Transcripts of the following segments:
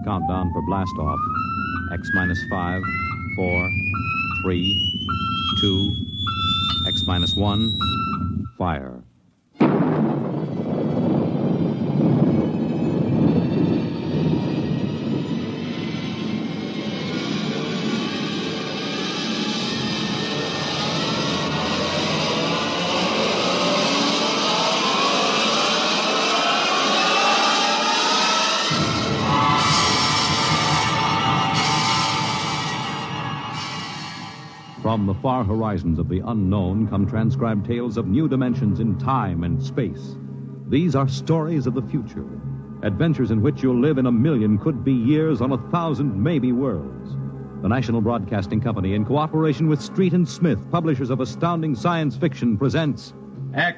Countdown for blast off. X minus 5, 4, 3, 2, X minus 1, fire. From the far horizons of the unknown come transcribed tales of new dimensions in time and space. These are stories of the future, adventures in which you'll live in a million could-be years on 1,000 maybe worlds. The National Broadcasting Company, in cooperation with Street and Smith, publishers of astounding science fiction, presents X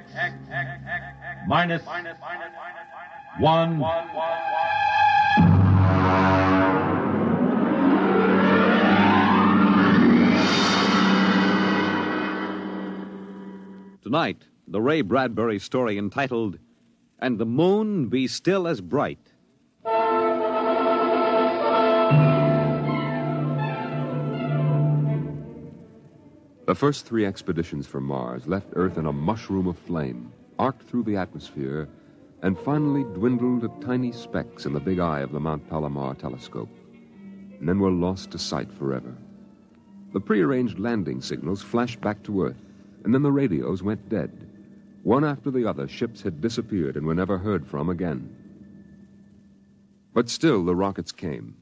minus 1. Tonight, the Ray Bradbury story entitled, And the Moon Be Still as Bright. The first 3 expeditions for Mars left Earth in a mushroom of flame, arced through the atmosphere, and finally dwindled to tiny specks in the big eye of the Mount Palomar telescope, and then were lost to sight forever. The prearranged landing signals flashed back to Earth, and then the radios went dead. One after the other, ships had disappeared and were never heard from again. But still the rockets came.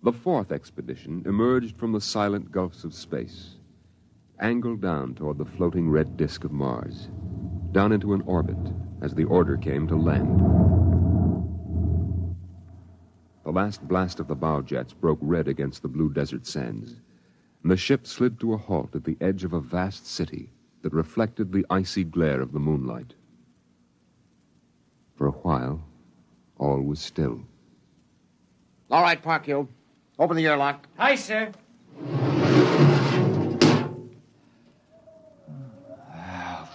The 4th expedition emerged from the silent gulfs of space, angled down toward the floating red disk of Mars, down into an orbit as the order came to land. The last blast of the bow jets broke red against the blue desert sands, and the ship slid to a halt at the edge of a vast city that reflected the icy glare of the moonlight. For a while, all was still. All right, Parkhill. Open the airlock. Aye, sir.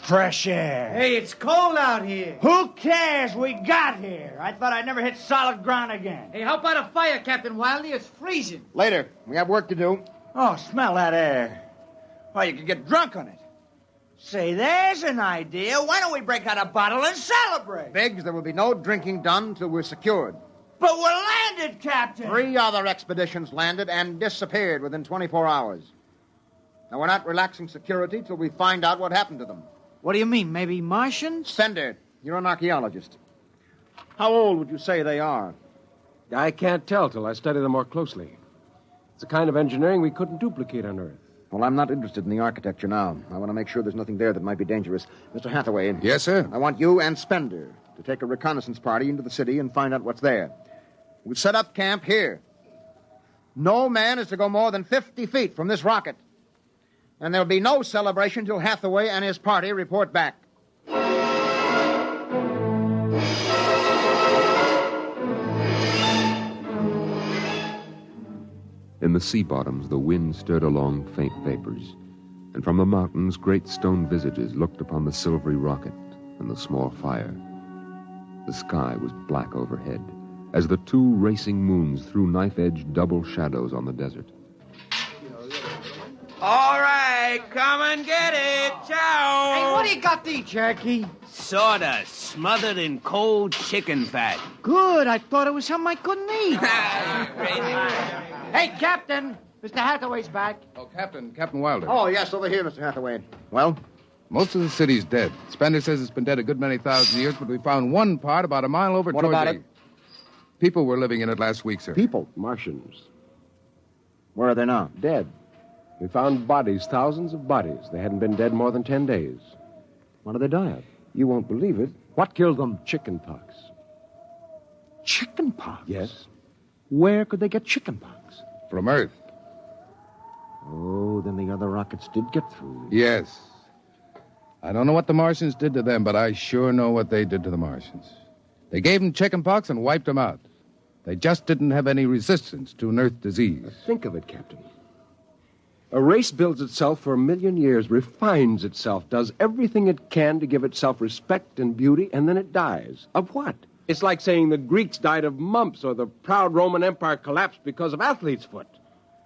Fresh air. Hey, it's cold out here. Who cares? We got here. I thought I'd never hit solid ground again. Hey, how about a fire, Captain Wiley? It's freezing. Later. We have work to do. Oh, smell that air. Well, you could get drunk on it. Say, there's an idea. Why don't we break out a bottle and celebrate? Biggs, there will be no drinking done till we're secured. But we're landed, Captain. 3 other expeditions landed and disappeared within 24 hours. Now, we're not relaxing security till we find out what happened to them. What do you mean, maybe Martians? Sender, you're an archaeologist. How old would you say they are? I can't tell till I study them more closely. It's a kind of engineering we couldn't duplicate on Earth. Well, I'm not interested in the architecture now. I want to make sure there's nothing there that might be dangerous. Mr. Hathaway. Yes, sir? I want you and Spender to take a reconnaissance party into the city and find out what's there. We'll set up camp here. No man is to go more than 50 feet from this rocket. And there'll be no celebration till Hathaway and his party report back. In the sea bottoms, the wind stirred along faint vapors, and from the mountains, great stone visages looked upon the silvery rocket and the small fire. The sky was black overhead, as the 2 racing moons threw knife-edged double shadows on the desert. All right, come and get it. Ciao. Hey, what do you got to eat, Cherokee? Sorta smothered in cold chicken fat. Good. I thought it was something I couldn't eat. Hey, Captain. Mr. Hathaway's back. Oh, Captain Wilder. Oh, yes, over here, Mr. Hathaway. Well? Most of the city's dead. Spender says it's been dead a good many thousand years, but we found one part about a mile over What toward about the... it? People were living in it last week, sir. People? Martians. Where are they now? Dead. We found bodies, thousands of bodies. They hadn't been dead more than 10 days. What did they die of? You won't believe it. What killed them? Chickenpox. Chickenpox? Yes. Where could they get chickenpox? From Earth. Oh, then the other rockets did get through. Yes. I don't know what the Martians did to them, but I sure know what they did to the Martians. They gave them chickenpox and wiped them out. They just didn't have any resistance to an Earth disease. Think of it, Captain. A race builds itself for 1,000,000 years, refines itself, does everything it can to give itself respect and beauty, and then it dies. Of what? It's like saying the Greeks died of mumps or the proud Roman Empire collapsed because of athlete's foot.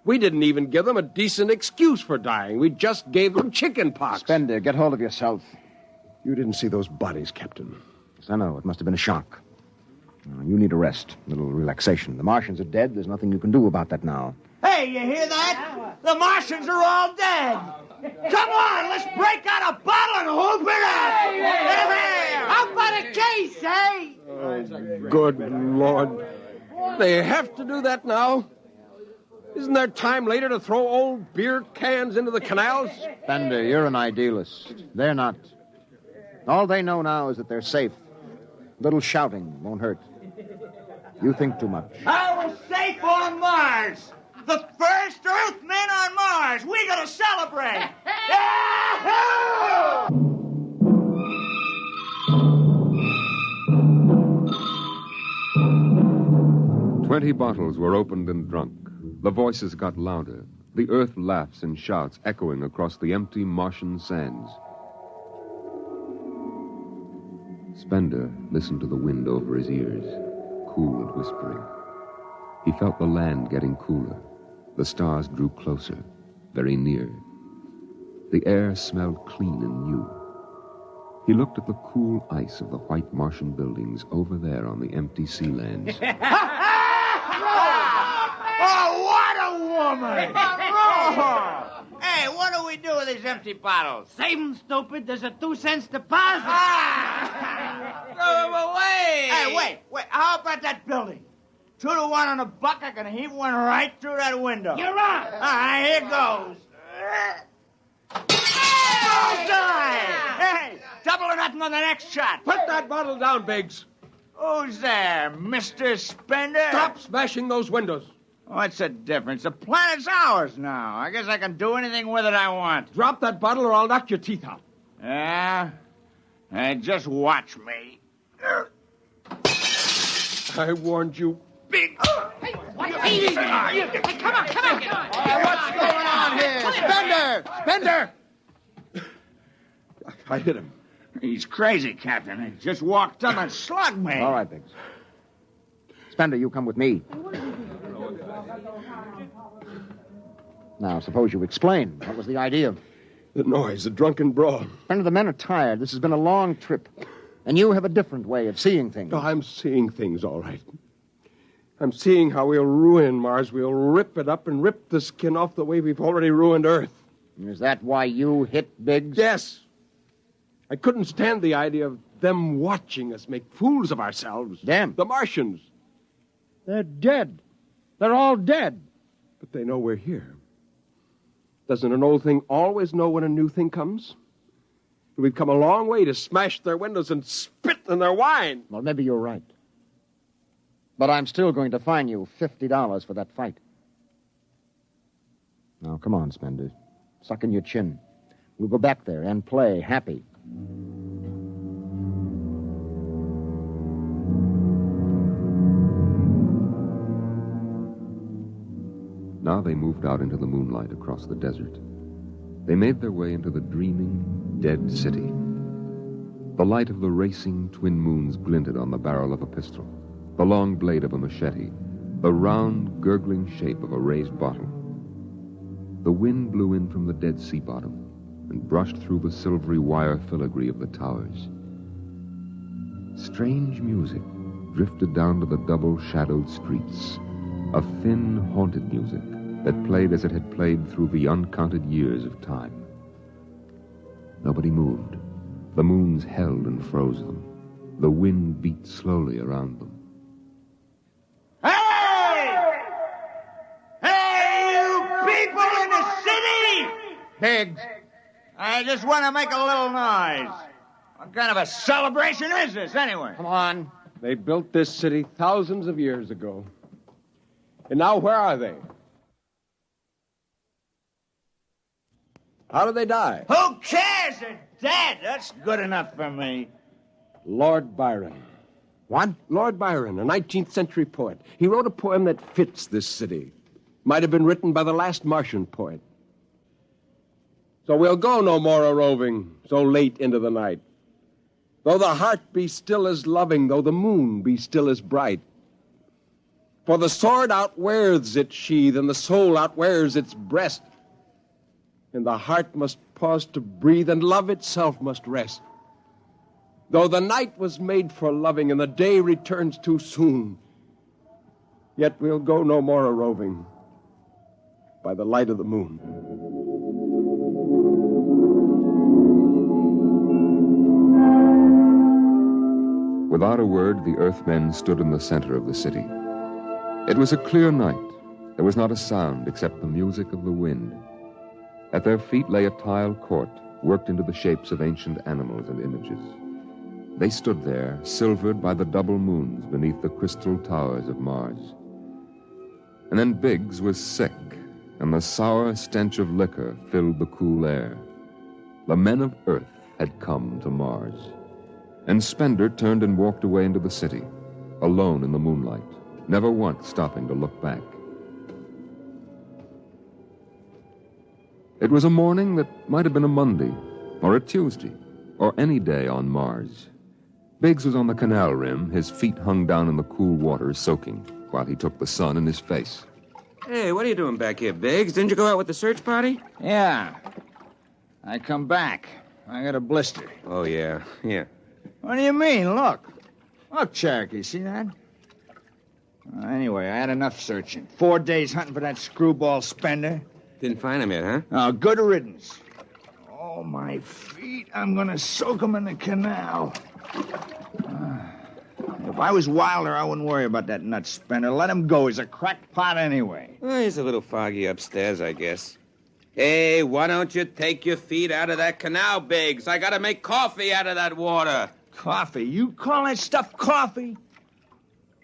We didn't even give them a decent excuse for dying. We just gave them chicken pox. Spender, get hold of yourself. You didn't see those bodies, Captain. Yes, I know. It must have been a shock. You need a rest, a little relaxation. The Martians are dead. There's nothing you can do about that now. Hey, you hear that? The Martians are all dead. Come on, let's break out a bottle and hoop it up. How about a case, eh? Oh, good Lord. They have to do that now? Isn't there time later to throw old beer cans into the canals? Spender, you're an idealist. They're not. All they know now is that they're safe. Little shouting won't hurt. You think too much. I was safe on Mars. The first Earthmen on Mars. We're going to celebrate. Yahoo! 20 bottles were opened and drunk. The voices got louder. The earth laughs and shouts echoing across the empty Martian sands. Spender listened to the wind over his ears, cool and whispering. He felt the land getting cooler. The stars drew closer, very near. The air smelled clean and new. He looked at the cool ice of the white Martian buildings over there on the empty sea lands. Oh, what a woman! Oh. Hey, what do we do with these empty bottles? Save 'em, stupid. There's a 2-cent deposit. Throw them away! Hey, wait. How about that building? 2 to 1 on a buck. I can heave one right through that window. You're on. All right, here goes. Bullseye! Hey, double or nothing on the next shot. Put that bottle down, Biggs. Who's there, Mr. Spender? Stop smashing those windows. What's the difference? The planet's ours now. I guess I can do anything with it I want. Drop that bottle or I'll knock your teeth out. Yeah? Hey, just watch me. I warned you, Big. Hey, come on. What's going on here? Spender! I hit him. He's crazy, Captain. He just walked up and slugged me. All right, Biggs. Spender, you come with me. Now, suppose you explain. What was the idea? The noise, the drunken brawl. Spender, the men are tired. This has been a long trip. And you have a different way of seeing things. Oh, I'm seeing things all right. I'm seeing how we'll ruin Mars. We'll rip it up and rip the skin off the way we've already ruined Earth. Is that why you hit Biggs? Yes. I couldn't stand the idea of them watching us make fools of ourselves. Them? The Martians. They're dead. They're all dead. But they know we're here. Doesn't an old thing always know when a new thing comes? We've come a long way to smash their windows and spit in their wine. Well, maybe you're right. But I'm still going to fine you $50 for that fight. Now, come on, Spender. Suck in your chin. We'll go back there and play happy. Now they moved out into the moonlight across the desert. They made their way into the dreaming, dead city. The light of the racing twin moons glinted on the barrel of a pistol, the long blade of a machete, the round, gurgling shape of a raised bottle. The wind blew in from the dead sea bottom and brushed through the silvery wire filigree of the towers. Strange music drifted down to the double-shadowed streets, a thin, haunted music that played as it had played through the uncounted years of time. Nobody moved. The moons held and froze them. The wind beat slowly around them. Hey! Hey, you people in the city! Biggs! I just want to make a little noise. What kind of a celebration is this, anyway? Come on. They built this city thousands of years ago. And now where are they? How did they die? Who cares? They're dead. That's good enough for me. Lord Byron. What? Lord Byron, a 19th century poet. He wrote a poem that fits this city. Might have been written by the last Martian poet. So we'll go no more a-roving so late into the night. Though the heart be still as loving, though the moon be still as bright. For the sword outwears its sheath, and the soul outwears its breast. And the heart must pause to breathe, and love itself must rest. Though the night was made for loving, and the day returns too soon, yet we'll go no more a-roving by the light of the moon. Without a word, the Earthmen stood in the center of the city. It was a clear night. There was not a sound except the music of the wind. At their feet lay a tile court, worked into the shapes of ancient animals and images. They stood there, silvered by the double moons beneath the crystal towers of Mars. And then Biggs was sick, and the sour stench of liquor filled the cool air. The men of Earth had come to Mars. And Spender turned and walked away into the city, alone in the moonlight, never once stopping to look back. It was a morning that might have been a Monday, or a Tuesday, or any day on Mars. Biggs was on the canal rim, his feet hung down in the cool water, soaking, while he took the sun in his face. Hey, what are you doing back here, Biggs? Didn't you go out with the search party? Yeah. I come back. I got a blister. Oh, yeah. What do you mean? Look, Cherokee, see that? Anyway, I had enough searching. 4 days hunting for that screwball Spender. Didn't find him yet, huh? Oh, good riddance. Oh, my feet. I'm going to soak them in the canal. If I was Wilder, I wouldn't worry about that nut Spender. Let him go. He's a crackpot anyway. Well, he's a little foggy upstairs, I guess. Hey, why don't you take your feet out of that canal, Biggs? I gotta make coffee out of that water. Coffee? You call that stuff coffee?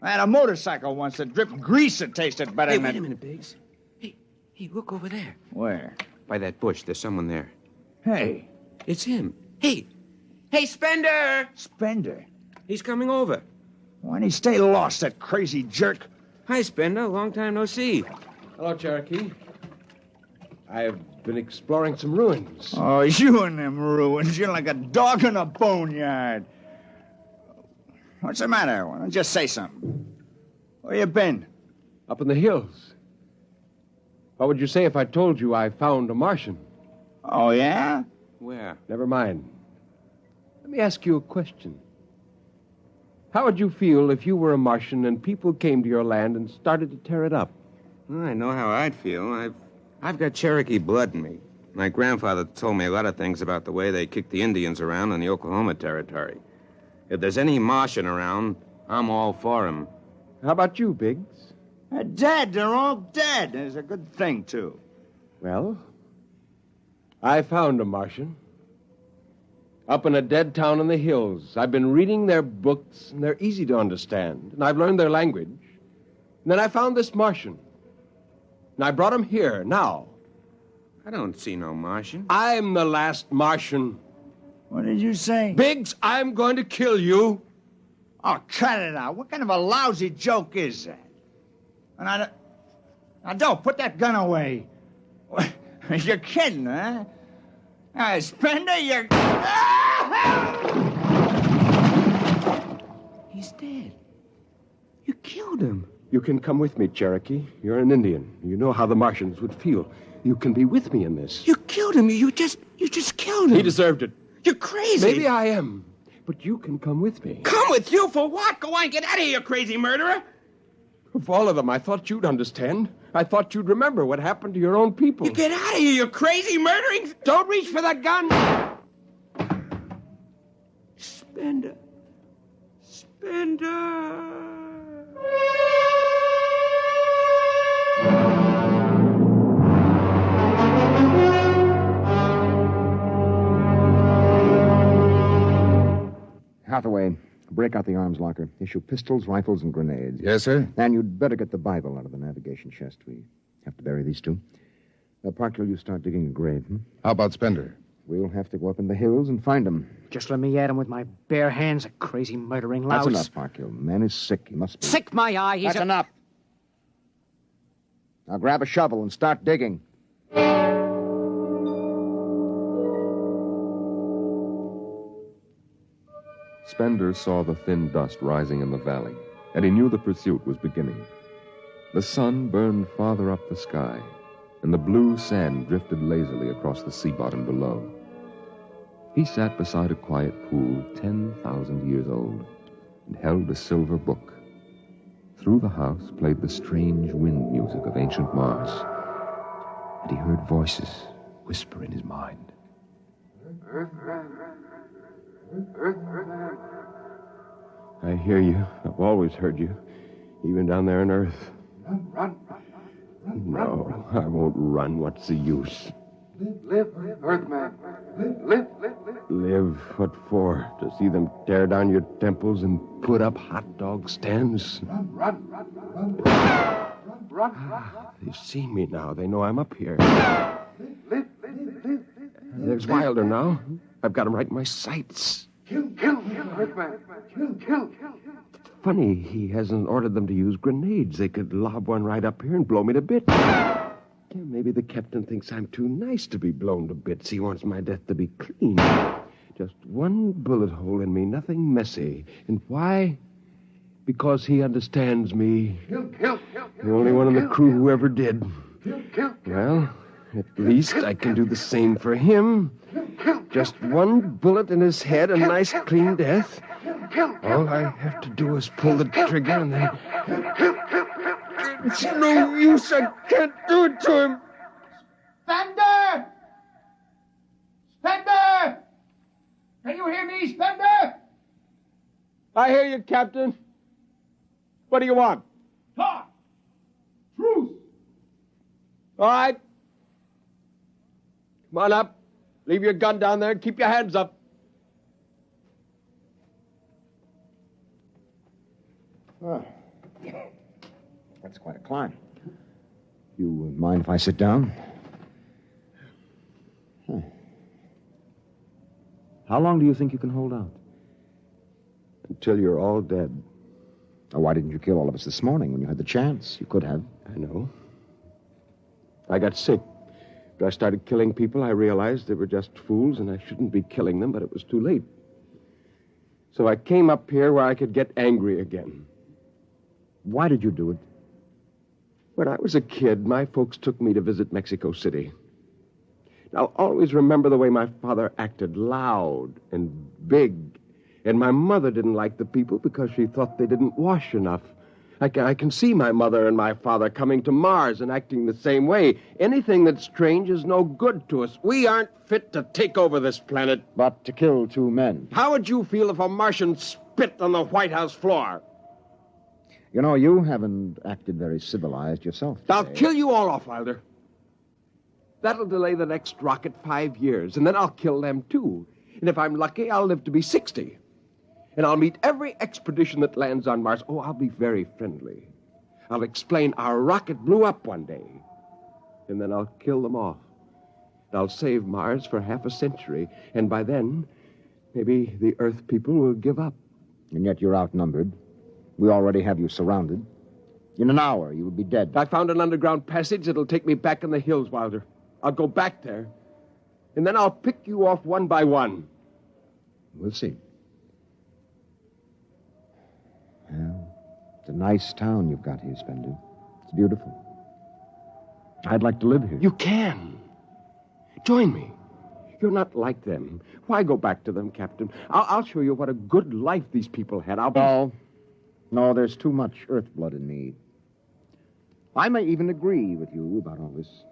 I had a motorcycle once that dripped grease that tasted better than Wait that. a minute, Biggs. Hey, look over there. Where? By that bush. There's someone there. Hey. It's him. Hey, Spender! Spender? He's coming over. Why'd he stay lost, that crazy jerk? Hi, Spender. Long time no see. Hello, Cherokee. I've been exploring some ruins. Oh, you and them ruins. You're like a dog in a boneyard. What's the matter? Why don't you just say something? Where you been? Up in the hills. What would you say if I told you I found a Martian? Oh, yeah? Where? Never mind. Let me ask you a question. How would you feel if you were a Martian and people came to your land and started to tear it up? Well, I know how I'd feel. I've got Cherokee blood in me. My grandfather told me a lot of things about the way they kicked the Indians around in the Oklahoma Territory. If there's any Martian around, I'm all for him. How about you, Biggs? They're dead. They're all dead. It's a good thing, too. Well, I found a Martian. Up in a dead town in the hills. I've been reading their books, and they're easy to understand. And I've learned their language. And then I found this Martian. And I brought him here, now. I don't see no Martian. I'm the last Martian. What did you say? Biggs, I'm going to kill you. Oh, cut it out. What kind of a lousy joke is that? And now, don't put that gun away. You're kidding, huh? Spender, you're... He's dead. You killed him. You can come with me, Cherokee. You're an Indian. You know how the Martians would feel. You can be with me in this. You killed him. You just killed him. He deserved it. You're crazy. Maybe I am. But you can come with me. Come with you for what? Go on, get out of here, you crazy murderer. Of all of them, I thought you'd understand. I thought you'd remember what happened to your own people. You get out of here, you crazy murdering... Don't reach for that gun! Spender. Hathaway, break out the arms locker. Issue pistols, rifles, and grenades. Yes, sir? And you'd better get the Bible out of the navigation chest. We have to bury these two. Parkhill, you start digging a grave, How about Spender? We'll have to go up in the hills and find him. Just let me at him with my bare hands, a crazy murdering louse. That's enough, Parkhill. The man is sick. He must be... Sick my eye. He's That's enough. Now grab a shovel and start digging. Spender saw the thin dust rising in the valley, and he knew the pursuit was beginning. The sun burned farther up the sky, and the blue sand drifted lazily across the sea bottom below. He sat beside a quiet pool 10,000 years old and held a silver book. Through the house played the strange wind music of ancient Mars, and he heard voices whisper in his mind. I hear you. I've always heard you, even down there on Earth. Run. No, I won't run. What's the use? Live, Earthman. Live. Live? What for? To see them tear down your temples and put up hot dog stands? Run. They've seen me now. They know I'm up here. Live. There's Wilder now. I've got him right in my sights. Kill, Earthman. Kill. Funny, he hasn't ordered them to use grenades. They could lob one right up here and blow me to bits. Yeah, maybe the captain thinks I'm too nice to be blown to bits. He wants my death to be clean. Just one bullet hole in me, nothing messy. And why? Because he understands me. Kill. The only one in the crew who ever did. Kill. Well, at least I can do the same for him. Just one bullet in his head, a nice clean death. All I have to do is pull the trigger and then... It's no use. I can't do it to him. Spender! Can you hear me, Spender? I hear you, Captain. What do you want? Talk! Truce! All right. Come on up. Leave your gun down there and keep your hands up. Oh. That's quite a climb. You mind if I sit down? How long do you think you can hold out? Until you're all dead. Oh, why didn't you kill all of us this morning when you had the chance? You could have. I know. I got sick. After I started killing people, I realized they were just fools and I shouldn't be killing them, but it was too late. So I came up here where I could get angry again. Why did you do it? When I was a kid, my folks took me to visit Mexico City. I'll always remember the way my father acted, loud and big. And my mother didn't like the people because she thought they didn't wash enough. I can see my mother and my father coming to Mars and acting the same way. Anything that's strange is no good to us. We aren't fit to take over this planet. But to kill two men. How would you feel if a Martian spit on the White House floor? You know, you haven't acted very civilized yourself today. I'll kill you all off, Wilder. That'll delay the next rocket 5 years, and then I'll kill them, too. And if I'm lucky, I'll live to be 60. And I'll meet every expedition that lands on Mars. Oh, I'll be very friendly. I'll explain our rocket blew up one day. And then I'll kill them off. I'll save Mars for half a century. And by then, maybe the Earth people will give up. And yet you're outnumbered. We already have you surrounded. In an hour, you will be dead. I found an underground passage that'll take me back in the hills, Wilder. I'll go back there. And then I'll pick you off one by one. We'll see. Well, it's a nice town you've got here, Spender. It's beautiful. I'd like to live here. You can. Join me. You're not like them. Why go back to them, Captain? I'll show you what a good life these people had. No, there's too much earth blood in me. I may even agree with you about all this,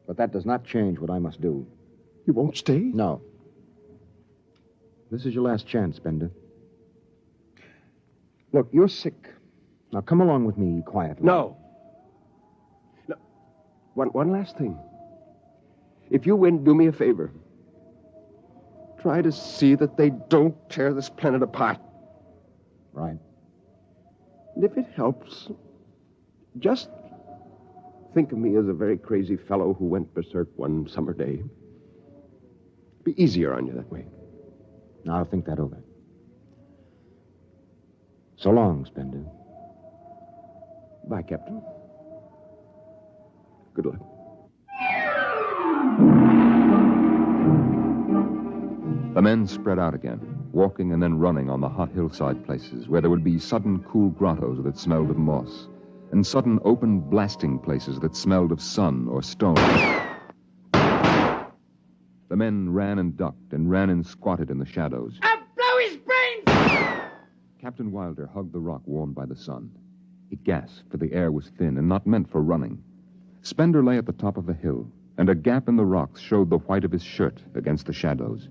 but that does not change what I must do. You won't stay? No. This is your last chance, Spender. Look, you're sick. Now come along with me quietly. No. One last thing. If you win, do me a favor. Try to see that they don't tear this planet apart. Right. And if it helps, just think of me as a very crazy fellow who went berserk one summer day. Be easier on you that way. I'll think that over. So long, Spender. Bye, Captain. Good luck. The men spread out again, walking and then running on the hot hillside places where there would be sudden cool grottos that smelled of moss, and sudden open blasting places that smelled of sun or stone. The men ran and ducked and ran and squatted in the shadows. I'll blow his brains! Captain Wilder hugged the rock warmed by the sun. He gasped, for the air was thin and not meant for running. Spender lay at the top of the hill, and a gap in the rocks showed the white of his shirt against the shadows.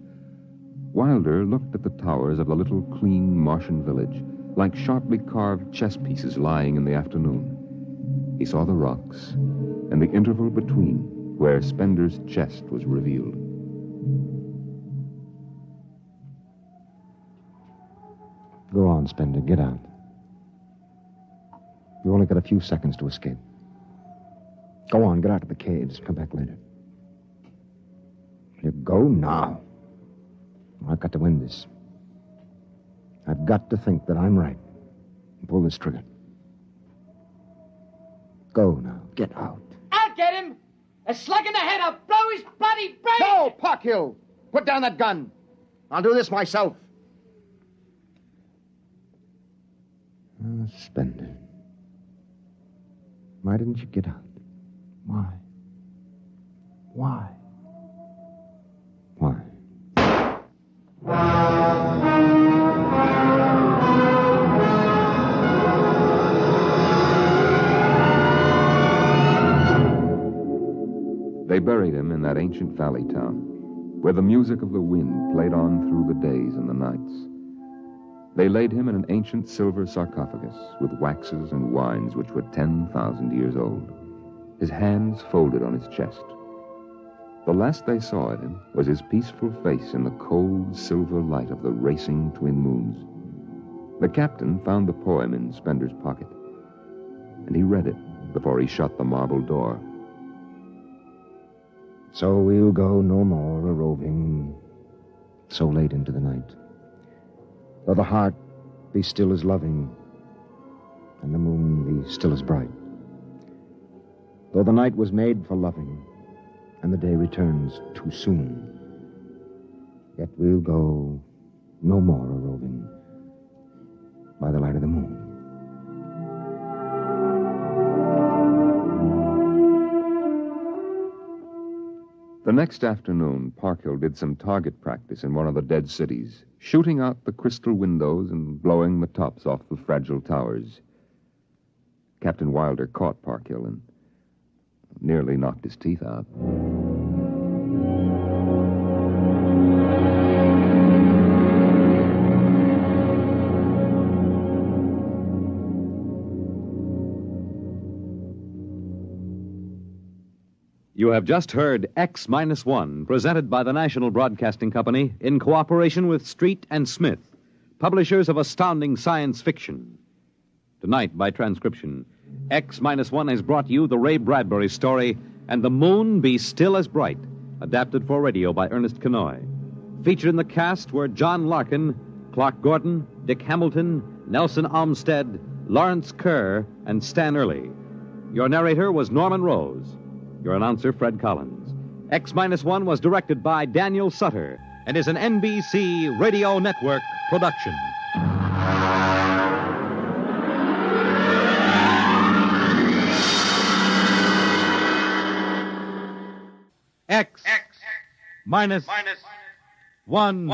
Wilder looked at the towers of the little, clean Martian village, like sharply carved chess pieces lying in the afternoon. He saw the rocks, and the interval between, where Spender's chest was revealed. Go on, Spender. Get out. You've only got a few seconds to escape. Go on, get out of the caves. Come back later. You go now. I've got to win this. I've got to think that I'm right and pull this trigger. Go now. Get out. I'll get him! A slug in the head, I'll blow his bloody brains! No, Parkhill! Put down that gun. I'll do this myself. Spender. Why didn't you get out? Why? Why? Why? They buried him in that ancient valley town, where the music of the wind played on through the days and the nights. They laid him in an ancient silver sarcophagus with waxes and wines which were 10,000 years old, his hands folded on his chest. The last they saw of him was his peaceful face in the cold silver light of the racing twin moons. The captain found the poem in Spender's pocket, and he read it before he shut the marble door. So we'll go no more a-roving so late into the night. Though the heart be still as loving, and the moon be still as bright. Though the night was made for loving, and the day returns too soon, yet we'll go no more a-roving by the light of the moon. The next afternoon, Parkhill did some target practice in one of the dead cities, shooting out the crystal windows and blowing the tops off the fragile towers. Captain Wilder caught Parkhill and nearly knocked his teeth out. You have just heard X-1, presented by the National Broadcasting Company in cooperation with Street and Smith, publishers of astounding science fiction. Tonight, by transcription, X-1 has brought you the Ray Bradbury story, And the Moon Be Still as Bright, adapted for radio by Ernest Kenoy. Featured in the cast were John Larkin, Clark Gordon, Dick Hamilton, Nelson Olmsted, Lawrence Kerr, and Stan Early. Your narrator was Norman Rose. Your announcer, Fred Collins. X-1 was directed by Daniel Sutter and is an NBC Radio Network production. X minus 1